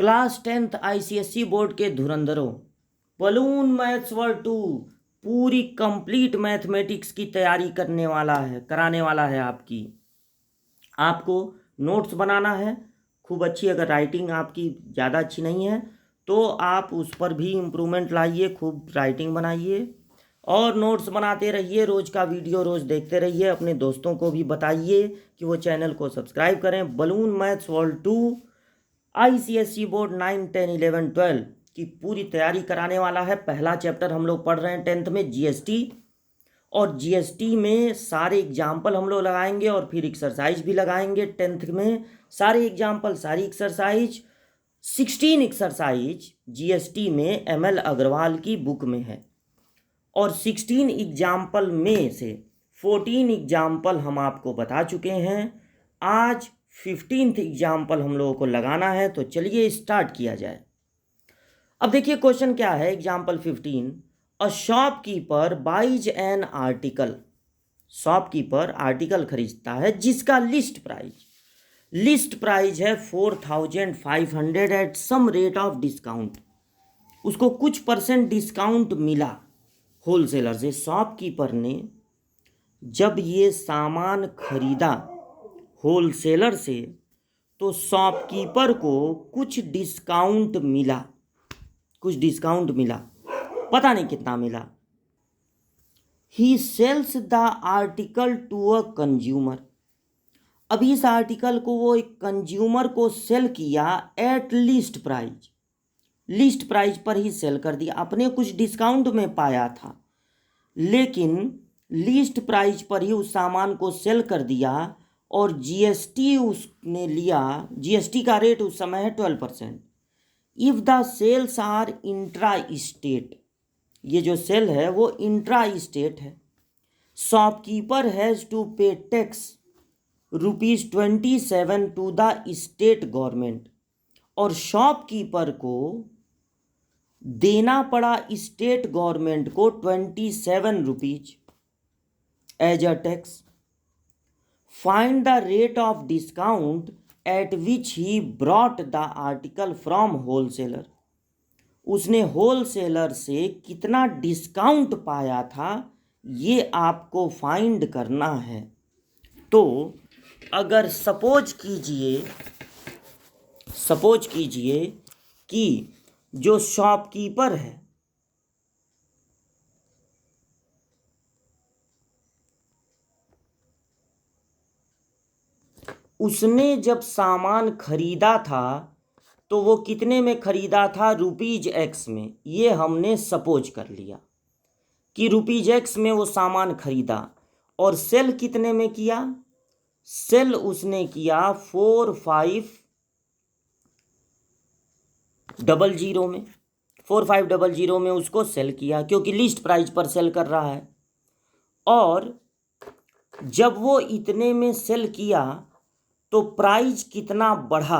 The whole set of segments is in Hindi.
क्लास 10th ICSE बोर्ड के धुरंधरों, बलून मैथ्स वर्ल्ड 2 पूरी कंप्लीट मैथमेटिक्स की तैयारी कराने वाला है। आपको नोट्स बनाना है खूब अच्छी। अगर राइटिंग आपकी ज़्यादा अच्छी नहीं है तो आप उस पर भी इम्प्रूवमेंट लाइए, खूब राइटिंग बनाइए और नोट्स बनाते रहिए। रोज़ का वीडियो रोज़ देखते रहिए। अपने दोस्तों को भी बताइए कि वो चैनल को सब्सक्राइब करें। Balloon maths world 2 ICSE board 9, 10, 11, 12 की पूरी तैयारी कराने वाला है। पहला चैप्टर हम लोग पढ़ रहे हैं 10th में GST, और GST में सारे एग्जाम्पल हम लोग लगाएंगे और फिर एक्सरसाइज भी लगाएंगे। 10th में सारे एग्जाम्पल, सारी एक्सरसाइज 16 एक्सरसाइज GST में ML अग्रवाल की बुक में है, और 16 एग्जाम्पल में से 14 एग्जाम्पल हम आपको बता चुके हैं। आज 15th एग्जाम्पल हम लोगों को लगाना है, तो चलिए स्टार्ट किया जाए। अब देखिए क्वेश्चन क्या है। Example 15, a shopkeeper buys an article. Shopkeeper article खरीदता है जिसका लिस्ट प्राइस है 4500 at some rate of discount. उसको कुछ परसेंट डिस्काउंट मिला होलसेलर से। शॉपकीपर ने जब ये सामान खरीदा होलसेलर से तो शॉपकीपर को कुछ डिस्काउंट मिला, पता नहीं कितना मिला। He sells the article to a consumer. अब इस आर्टिकल को वो एक कंज्यूमर को सेल किया एट लिस्ट प्राइस पर ही सेल कर दिया। अपने कुछ डिस्काउंट में पाया था, लेकिन लिस्ट प्राइस पर ही उस सामान को सेल कर दिया, और GST उसने लिया। GST का रेट उस समय है 12%। If the sales are intra state, ये जो सेल है वो इंट्रा स्टेट है। Shopkeeper has to pay tax ₹27 to the state government, और शॉपकीपर को देना पड़ा स्टेट गवर्नमेंट को 27 rupees as a tax. Find the rate of discount at which he brought the article from wholesaler. उसने होलसेलर से कितना डिस्काउंट पाया था, ये आपको फाइंड करना है। तो अगर सपोज कीजिए कि जो शॉपकीपर है उसने जब सामान खरीदा था तो वो कितने में खरीदा था, ₹X में। ये हमने सपोज कर लिया कि ₹X में वो सामान खरीदा, और सेल कितने में किया। सेल उसने किया 4500 में उसको सेल किया, क्योंकि लिस्ट प्राइस पर सेल कर रहा है। और जब वो इतने में सेल किया तो प्राइस कितना बढ़ा।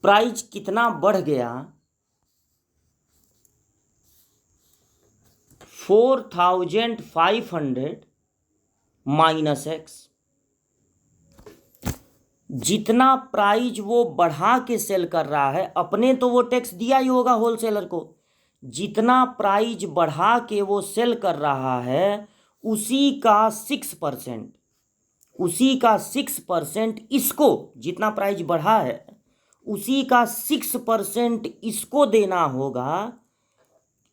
प्राइस कितना बढ़ गया, 4500 माइनस X। जितना प्राइस वो बढ़ा के सेल कर रहा है, अपने तो वो टैक्स दिया ही होगा होलसेलर को। जितना प्राइस बढ़ा के वो सेल कर रहा है उसी का 6% इसको, जितना प्राइस बढ़ा है उसी का 6% इसको देना होगा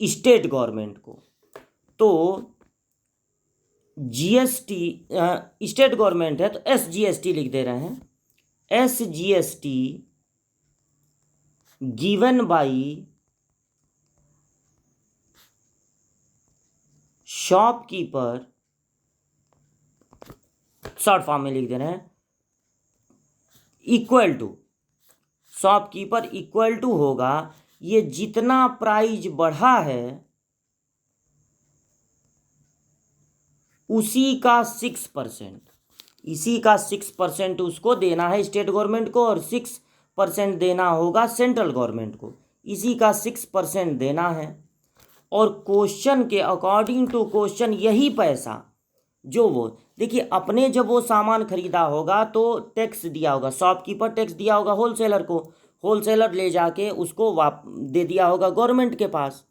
स्टेट गवर्नमेंट को। तो GST स्टेट गवर्नमेंट है तो SGST लिख दे रहे हैं। SGST given by shopkeeper, short form में लिख दे रहे हैं, equal to, shopkeeper equal to होगा ये जितना प्राइस बढ़ा है उसी का 6%। इसी का 6% उसको देना है स्टेट गवर्नमेंट को, और 6% देना होगा सेंट्रल गवर्नमेंट को। इसी का 6% देना है। और क्वेश्चन के अकॉर्डिंग टू क्वेश्चन यही पैसा जो वो देखिए अपने जब वो सामान खरीदा होगा तो टैक्स दिया होगा, शॉपकीपर टैक्स दिया होगा होलसेलर को, होलसेलर ले जाके उसको दे दिया होगा गवर्नमेंट के पास।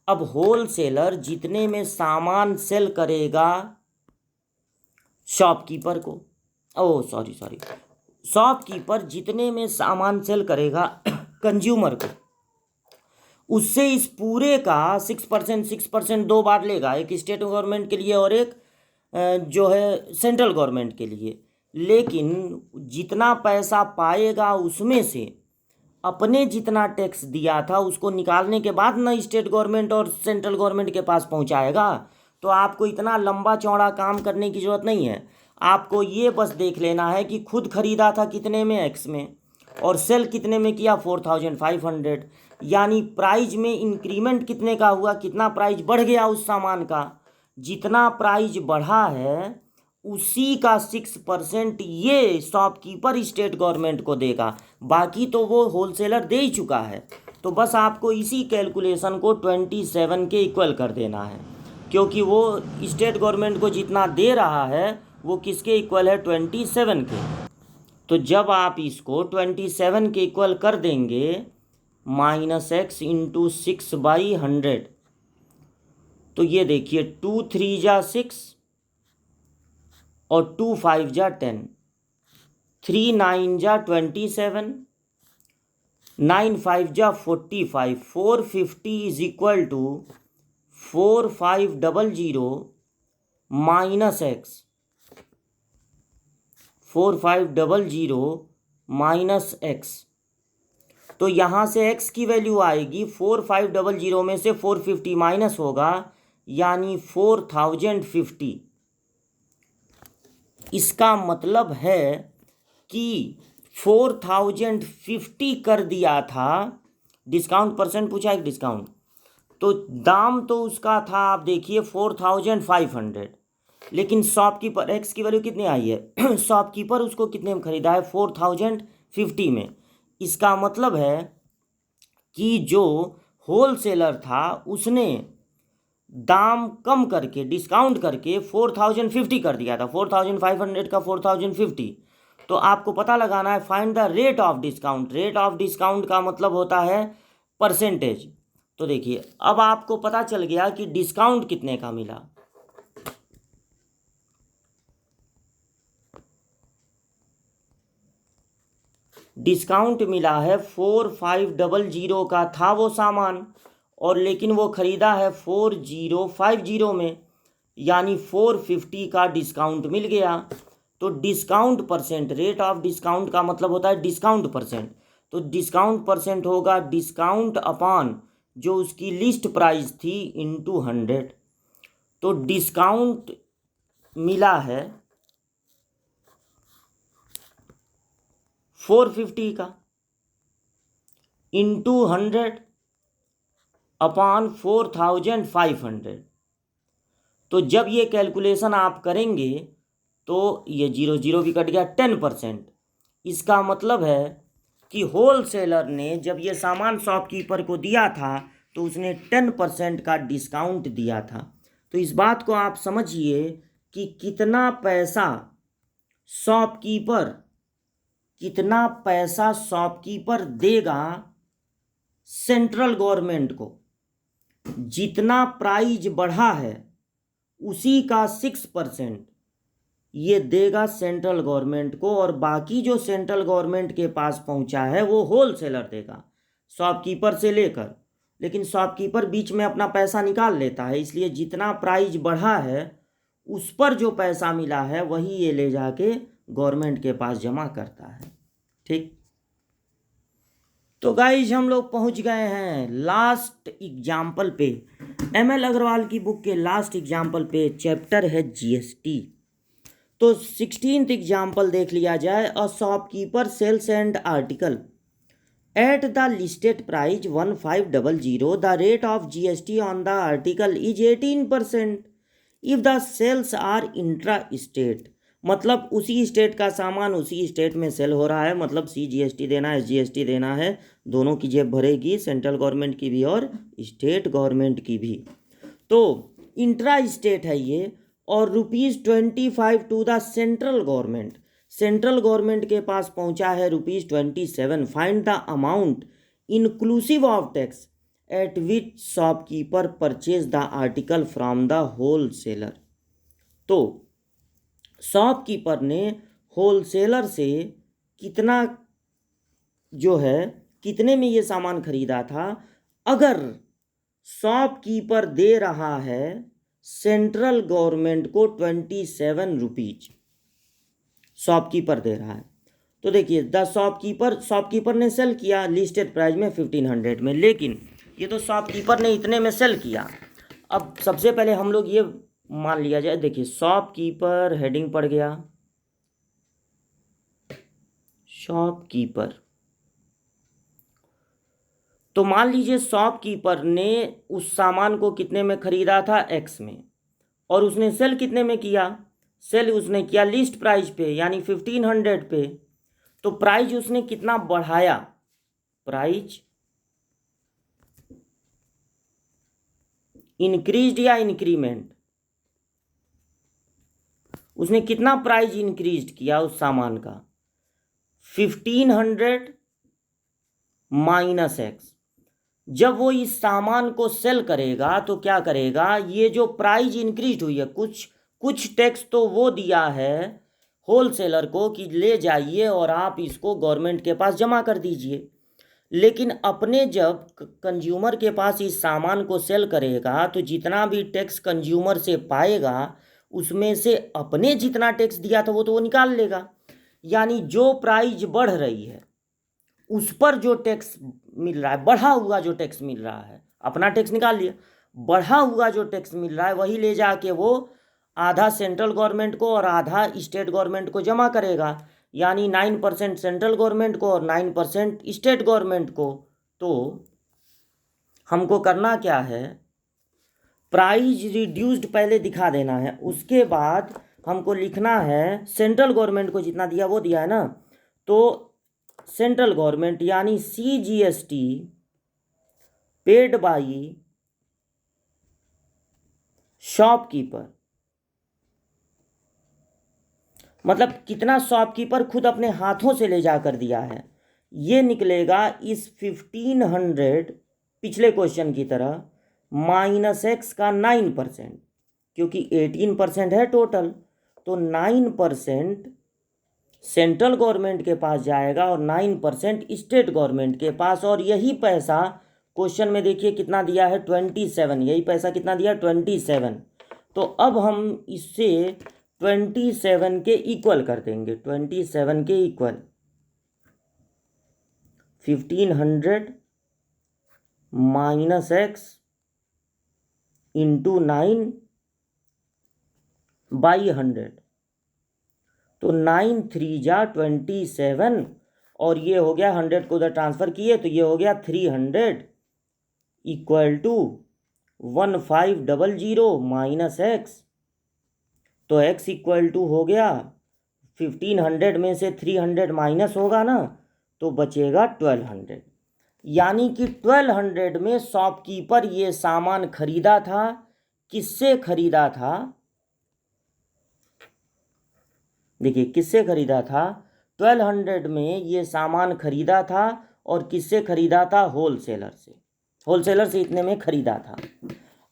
अब होलसेलर जितने में सामान सेल करेगा शॉपकीपर को, ओ सॉरी शॉपकीपर जितने में सामान सेल करेगा कंज्यूमर को, उससे इस पूरे का 6% दो बार लेगा, एक स्टेट गवर्नमेंट के लिए और एक जो है सेंट्रल गवर्नमेंट के लिए। लेकिन जितना पैसा पाएगा उसमें से अपने जितना टैक्स दिया था उसको निकालने के बाद ना स्टेट गवर्नमेंट और सेंट्रल गवर्नमेंट के पास पहुंचाएगा। तो आपको इतना लंबा चौड़ा काम करने की ज़रूरत नहीं है, आपको ये बस देख लेना है कि खुद खरीदा था कितने में एक्स में और सेल कितने में किया 4500, यानी प्राइस में इंक्रीमेंट कितने का हुआ, कितना प्राइस बढ़ गया उस सामान का, जितना प्राइस बढ़ा है उसी का 6% ये शॉपकीपर स्टेट गवर्नमेंट को देगा, बाकी तो वो होलसेलर दे ही चुका है। तो बस आपको इसी कैलकुलेशन को 27 के इक्वल कर देना है, क्योंकि वो स्टेट गवर्नमेंट को जितना दे रहा है वो किसके इक्वल है 27 के। तो जब आप इसको 27 के इक्वल कर देंगे -x × 6/100, तो ये देखिए 2 3 जा 6 और 2 5 जा 10, 3 9 जा 27, 9 5 जा 45, 450 is equal to 4500 -x, 4500 -x। तो यहाँ से x की वैल्यू आएगी 4500 में से 450 माइनस होगा यानी 4050। इसका मतलब है कि 4050 कर दिया था, डिस्काउंट परसेंट पूछा एक डिस्काउंट, तो दाम तो उसका था आप देखिए 4500, लेकिन शॉपकीपर एक्स की वैल्यू कितनी आई है शॉपकीपर उसको कितने में खरीदा है 4050 में। इसका मतलब है कि जो होलसेलर था उसने दाम कम करके डिस्काउंट करके 4050 कर दिया था, 4500 का 4050। तो आपको पता लगाना है find the rate of discount. Rate of discount का मतलब होता है परसेंटेज। तो देखिए अब आपको पता चल गया कि डिस्काउंट कितने का मिला। डिस्काउंट मिला है 4500 का था वो सामान, और लेकिन वो ख़रीदा है 4050 में, यानी 450 का डिस्काउंट मिल गया। तो discount percent, rate of discount का मतलब होता है डिस्काउंट परसेंट। तो डिस्काउंट परसेंट होगा डिस्काउंट अपॉन जो उसकी लिस्ट प्राइस थी इंटू 100। तो डिस्काउंट मिला है 450 का इंटू 100 अपॉन 4500। तो जब ये कैलकुलेशन आप करेंगे तो ये 0 भी कट गया, 10%। इसका मतलब है कि होलसेलर ने जब ये सामान शॉपकीपर को दिया था तो उसने 10% का डिस्काउंट दिया था। तो इस बात को आप समझिए कि कितना पैसा शॉपकीपर देगा सेंट्रल गवर्नमेंट को। जितना प्राइस बढ़ा है उसी का 6% ये देगा सेंट्रल गवर्नमेंट को, और बाकी जो सेंट्रल गवर्नमेंट के पास पहुंचा है वो होलसेलर देगा शॉपकीपर से लेकर। लेकिन शॉपकीपर बीच में अपना पैसा निकाल लेता है, इसलिए जितना प्राइस बढ़ा है उस पर जो पैसा मिला है वही ये ले जाके गवर्नमेंट के पास जमा करता है। ठीक, तो गाइज हम लोग पहुंच गए हैं लास्ट एग्जाम्पल पे। ML अग्रवाल की बुक के लास्ट एग्जाम्पल पे, चैप्टर है GST। तो 16th एग्जाम्पल देख लिया जाए। A shopkeeper sales and article at the listed price 1500, the rate of GST on the article is 18%। If the sales are intra state मतलब उसी स्टेट का सामान उसी स्टेट में सेल हो रहा है, मतलब CGST देना है, SGST देना है, दोनों की जेब भरेगी, सेंट्रल गवर्नमेंट की भी और स्टेट गवर्नमेंट की भी। तो इंट्रा स्टेट है ये, और ₹25 to the central government, central government के पास पहुंचा है ₹27। Find the amount inclusive of tax at which shopkeeper purchase the article from the wholesaler. तो शॉपकीपर ने होलसेलर से कितना जो है, कितने में ये सामान खरीदा था, अगर शॉपकीपर दे रहा है सेंट्रल गवर्नमेंट को ₹27, शॉपकीपर दे रहा है। तो देखिए द शॉपकीपर ने सेल किया लिस्टेड प्राइस में 1500 में, लेकिन ये तो शॉपकीपर ने इतने में सेल किया। अब सबसे पहले हम लोग ये मान लिया जाए, देखिए शॉपकीपर हेडिंग पड़ गया, शॉपकीपर। तो मान लीजिए शॉपकीपर ने उस सामान को कितने में खरीदा था, X में, और उसने सेल कितने में किया, सेल उसने किया लिस्ट प्राइस पे यानी 1500 पे। तो प्राइस उसने कितना बढ़ाया, प्राइस इंक्रीज्ड या इंक्रीमेंट, उसने कितना प्राइस इंक्रीज किया उस सामान का, 1500 माइनस X। जब वो इस सामान को सेल करेगा तो क्या करेगा, ये जो प्राइस इंक्रीज हुई है, कुछ टैक्स तो वो दिया है होलसेलर को कि ले जाइए और आप इसको गवर्नमेंट के पास जमा कर दीजिए, लेकिन अपने जब कंज्यूमर के पास इस सामान को सेल करेगा तो जितना भी टैक्स कंज्यूमर से पाएगा उसमें से अपने जितना टैक्स दिया था वो निकाल लेगा। यानी जो प्राइस बढ़ रही है उस पर जो टैक्स मिल रहा है, बढ़ा हुआ जो टैक्स मिल रहा है, अपना टैक्स निकाल लिया, बढ़ा हुआ जो टैक्स मिल रहा है वही ले जाके वो आधा सेंट्रल गवर्नमेंट को और आधा स्टेट गवर्नमेंट को जमा करेगा, यानी 9% सेंट्रल गवर्नमेंट को और 9% स्टेट गवर्नमेंट को। तो हमको करना क्या है, प्राइस रिड्यूस्ड पहले दिखा देना है, उसके बाद हमको लिखना है सेंट्रल गवर्नमेंट को जितना दिया वो दिया है ना, तो सेंट्रल गवर्नमेंट यानी CGST पेड बाई शॉपकीपर, मतलब कितना शॉपकीपर खुद अपने हाथों से ले जाकर दिया है, ये निकलेगा इस 1500 पिछले क्वेश्चन की तरह माइनस X का 9%, क्योंकि 18% है टोटल, तो 9% सेंट्रल गवर्नमेंट के पास जाएगा और 9% स्टेट गवर्नमेंट के पास, और यही पैसा क्वेश्चन में देखिए कितना दिया है 27, यही पैसा कितना दिया 27। तो अब हम इससे 27 के इक्वल कर देंगे, 27 के equal 1500 minus X into 9 by 100, तो 9 3 जा 27, और ये हो गया 100 को उधर ट्रांसफ़र किए तो ये हो गया 300 इक्वल टू 1500 माइनस X, तो X इक्वल टू हो गया 1500 में से 300 माइनस होगा ना तो बचेगा 1200, यानी कि 1200 में शॉपकीपर ये सामान खरीदा था। किससे खरीदा था, देखिए किससे खरीदा था, 1200 में ये सामान खरीदा था, और किससे खरीदा था, होलसेलर से, होलसेलर से इतने में खरीदा था।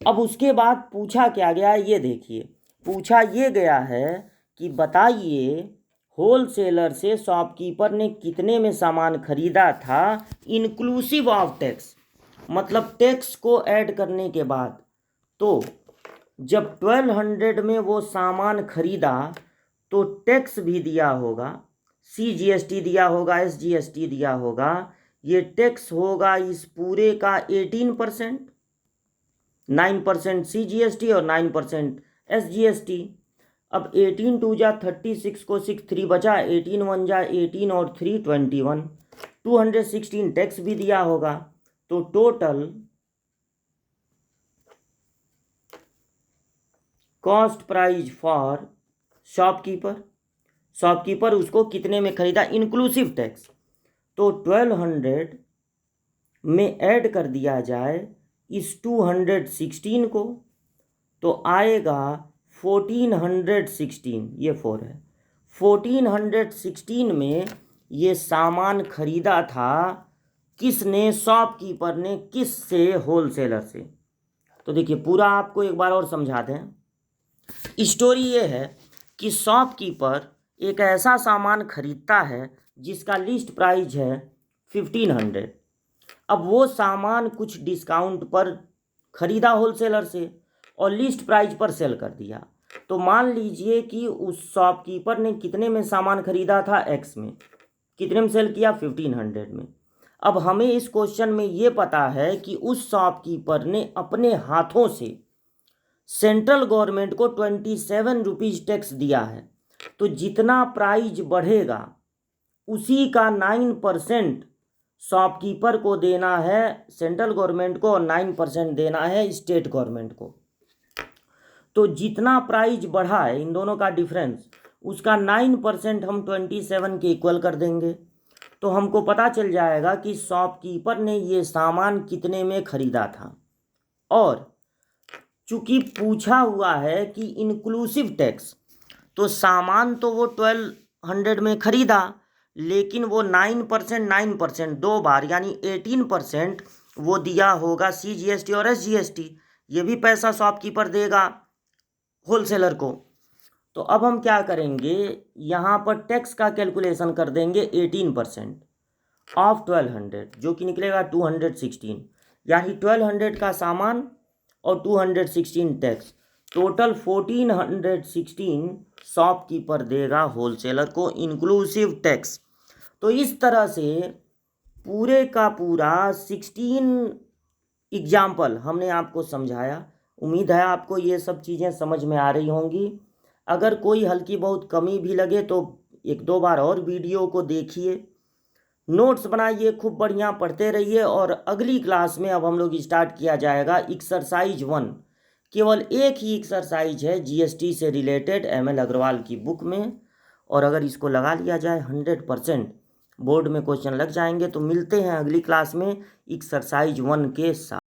अब उसके बाद पूछा क्या गया है, ये देखिए पूछा ये गया है कि बताइए होलसेलर से शॉपकीपर ने कितने में सामान खरीदा था इंक्लूसिव ऑफ टैक्स, मतलब टैक्स को ऐड करने के बाद। तो जब 1200 में वो सामान खरीदा तो टैक्स भी दिया होगा, CGST दिया होगा, SGST दिया होगा, ये टैक्स होगा इस पूरे का 18%, 9% CGST और 9% SGST। अब 18 2 जा 36 को 6 3 बचा, 18 1 जा 18 और 3 21, 216 टैक्स भी दिया होगा। तो total cost price for shopkeeper shopkeeper उसको कितने में खरीदा इंक्लूसिव टैक्स। तो 1200 में ऐड कर दिया जाए इस 216 को, तो आएगा 1416, ये 4 है। 1416 में ये सामान खरीदा था किसने, शॉपकीपर ने। किस से? होलसेलर से। तो देखिए पूरा आपको एक बार और समझा दें। स्टोरी ये है कि शॉपकीपर एक ऐसा सामान खरीदता है जिसका लिस्ट प्राइस है 1500। अब वो सामान कुछ डिस्काउंट पर खरीदा होलसेलर से और लिस्ट प्राइस पर सेल कर दिया। तो मान लीजिए कि उस शॉपकीपर ने कितने में सामान खरीदा था, एक्स में, कितने में सेल किया, 1500 में। अब हमें इस क्वेश्चन में ये पता है कि उस शॉपकीपर ने अपने हाथों से सेंट्रल गवर्नमेंट को 27 रुपीज़ टैक्स दिया है। तो जितना प्राइस बढ़ेगा उसी का 9% शॉपकीपर को देना है सेंट्रल गवर्नमेंट को, और 9% देना है स्टेट गवर्नमेंट को। तो जितना प्राइस बढ़ा है इन दोनों का डिफरेंस, उसका 9% हम 27 के इक्वल कर देंगे। तो हमको पता चल जाएगा कि शॉपकीपर ने ये सामान कितने में खरीदा था। और चूंकि पूछा हुआ है कि इंक्लूसिव टैक्स, तो सामान तो वो 1200 में खरीदा, लेकिन वो 9% दो बार यानी 18% वो दिया होगा CGST और SGST। ये भी पैसा शॉपकीपर देगा होलसेलर को। तो अब हम क्या करेंगे, यहाँ पर टैक्स का कैलकुलेशन कर देंगे 18% ऑफ 1200, जो कि निकलेगा 216, यानी 1200 का सामान और 216 टैक्स, टोटल 1416 शॉपकीपर देगा होलसेलर को इंक्लूसिव टैक्स। तो इस तरह से पूरे का पूरा 16 एग्जाम्पल हमने आपको समझाया। उम्मीद है आपको ये सब चीज़ें समझ में आ रही होंगी। अगर कोई हल्की बहुत कमी भी लगे तो एक दो बार और वीडियो को देखिए, नोट्स बनाइए, खूब बढ़िया पढ़ते रहिए। और अगली क्लास में अब हम लोग स्टार्ट किया जाएगा एक्सरसाइज 1। केवल एक ही एक्सरसाइज है GST से रिलेटेड ML अग्रवाल की बुक में, और अगर इसको लगा लिया जाए 100% बोर्ड में क्वेश्चन लग जाएंगे। तो मिलते हैं अगली क्लास में एक्सरसाइज 1 के साथ।